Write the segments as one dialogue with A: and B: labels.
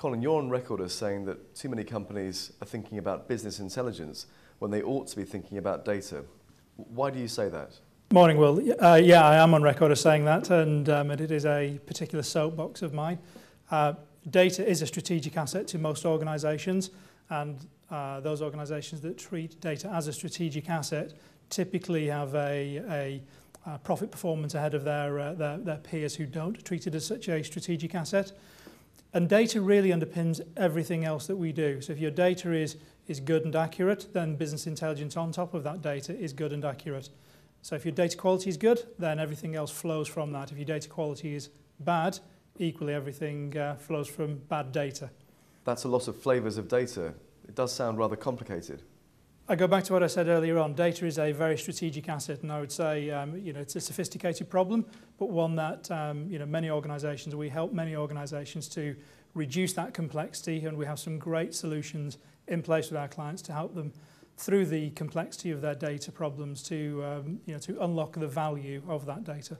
A: Colin, you're on record as saying that too many companies are thinking about business intelligence when they ought to be thinking about data. Why do you say that?
B: Morning, Will. Yeah, I am on record as saying that, and it is a particular soapbox of mine. Data is a strategic asset to most organisations, and those organisations that treat data as a strategic asset typically have a profit performance ahead of their peers who don't treat it as such a strategic asset. And data really underpins everything else that we do. So if your data is good and accurate, then business intelligence on top of that data is good and accurate. So if your data quality is good, then everything else flows from that. If your data quality is bad, equally everything flows from bad data. That's a lot of flavours of data. It does sound rather complicated. I go back to what I said earlier on. Data is a very strategic asset, and I would say it's a sophisticated problem, but one that many organisations, we help many organisations to reduce that complexity, and we have some great solutions in place with our clients to help them through the complexity of their data problems to unlock the value of that data.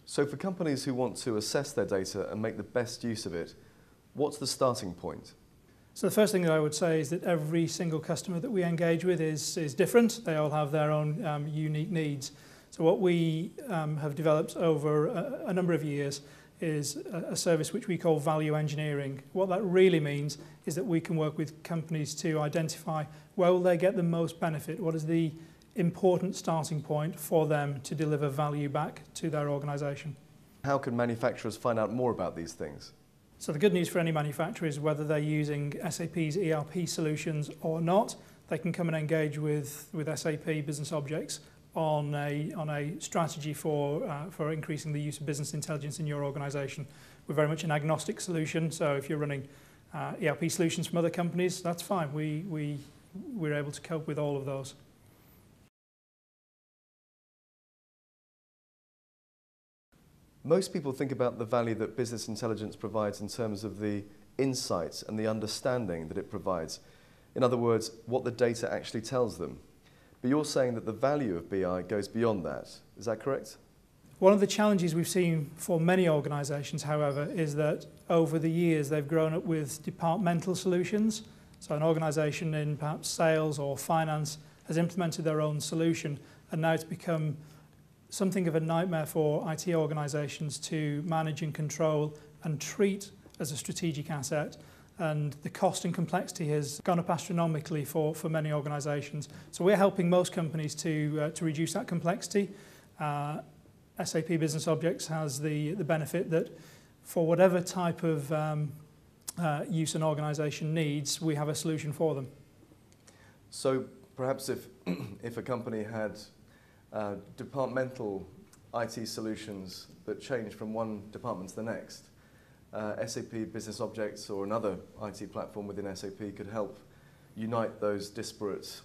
B: So for companies who want to assess their data and make the best use of it, what's the starting point? So the first thing that I would say is that every single customer that we engage with is different. They all have their own unique needs. So what we have developed over a number of years is a service which we call value engineering. What that really means is that we can work with companies to identify where will they get the most benefit, what is the important starting point for them to deliver value back to their organisation. How can manufacturers find out more about these things? So the good news for any manufacturer is whether they're using SAP's ERP solutions or not, they can come and engage with SAP Business Objects on a strategy for increasing the use of business intelligence in your organisation. We're very much an agnostic solution, so if you're running ERP solutions from other companies, that's fine. We're able to cope with all of those. Most people think about the value that business intelligence provides in terms of the insights and the understanding that it provides. In other words, what the data actually tells them. But you're saying that the value of BI goes beyond that. Is that correct? One of the challenges we've seen for many organisations, however, is that over the years they've grown up with departmental solutions. So an organisation in perhaps sales or finance has implemented their own solution, and now it's become something of a nightmare for IT organisations to manage and control and treat as a strategic asset, and the cost and complexity has gone up astronomically for many organisations. So we're helping most companies to reduce that complexity. SAP Business Objects has the benefit that for whatever type of use an organisation needs, we have a solution for them. So perhaps if a company had departmental IT solutions that change from one department to the next, SAP Business Objects or another IT platform within SAP could help unite those disparate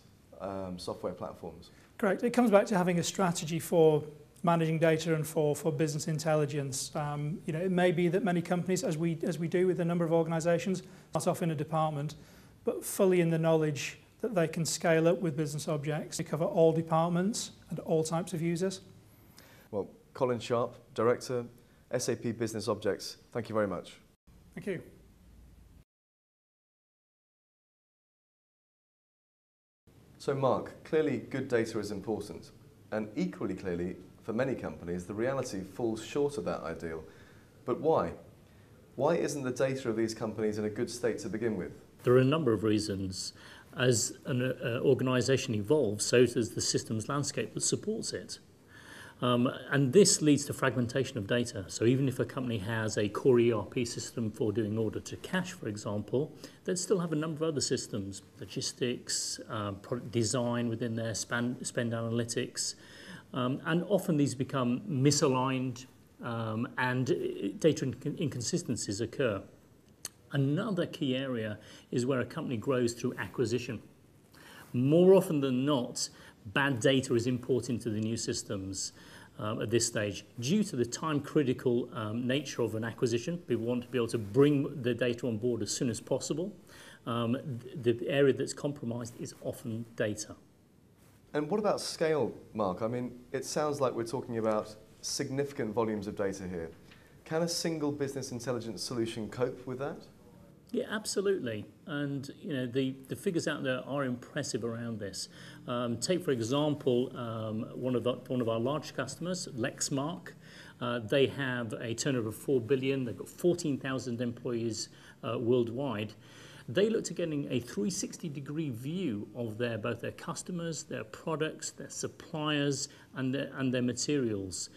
B: software platforms. Correct. It comes back to having a strategy for managing data and for business intelligence. It may be that many companies, as we do with a number of organisations, start off in a department, but fully in the knowledge that they can scale up with business objects to cover all departments and all types of users. Well, Colin Sharp, Director, SAP Business Objects, thank you very much. Thank you. So Mark, clearly good data is important, and equally clearly, for many companies, the reality falls short of that ideal. But why? Why isn't the data of these companies in a good state to begin with?
C: There are a number of reasons. As an organisation evolves, so does the systems landscape that supports it. And this leads to fragmentation of data. So even if a company has a core ERP system for doing order to cash, for example, they'd still have a number of other systems, logistics, product design within their spend analytics. And often these become misaligned and data inconsistencies occur. Another key area is where a company grows through acquisition. More often than not, bad data is imported into the new systems at this stage. Due to the time-critical nature of an acquisition, people want to be able to bring the data on board as soon as possible. The area that's compromised is often data.
A: And what about scale, Mark? I mean, it sounds like we're talking about significant volumes of data here. Can a single business intelligence solution cope with that?
C: Yeah, absolutely. And you know, the figures out there are impressive around this. Take for example one of our large customers, Lexmark. They have a turnover of 4 billion. They've got 14,000 employees worldwide. They looked at getting a 360-degree view of both their customers, their products, their suppliers, and their materials.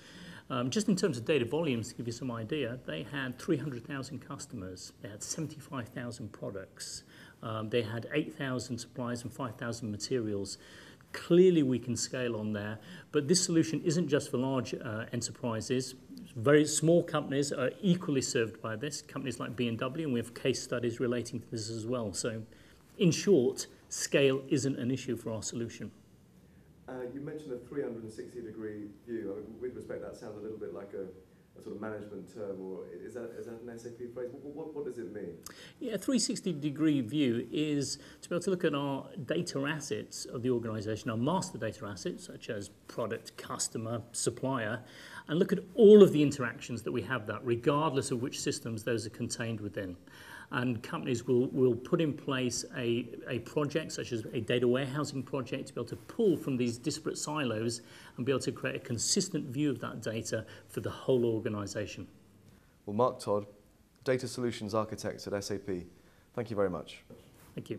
C: Just in terms of data volumes, to give you some idea, they had 300,000 customers, they had 75,000 products, they had 8,000 suppliers and 5,000 materials. Clearly we can scale on there, but this solution isn't just for large enterprises. Very small companies are equally served by this, companies like B&W, and we have case studies relating to this as well. So in short, scale isn't an issue for our solution.
A: You mentioned a 360-degree view. I mean, with respect, that sounds a little bit like a sort of management term, or is that an SAP phrase? What does it mean? Yeah, a
C: 360-degree view is to be able to look at our data assets of the organisation, our master data assets, such as product, customer, supplier, and look at all of the interactions that we have that, regardless of which systems those are contained within. And companies will put in place a project, such as a data warehousing project, to be able to pull from these disparate silos and be able to create a consistent view of that data for the whole organisation.
A: Well, Mark Todd, Data Solutions Architect at SAP, thank you very much.
C: Thank you.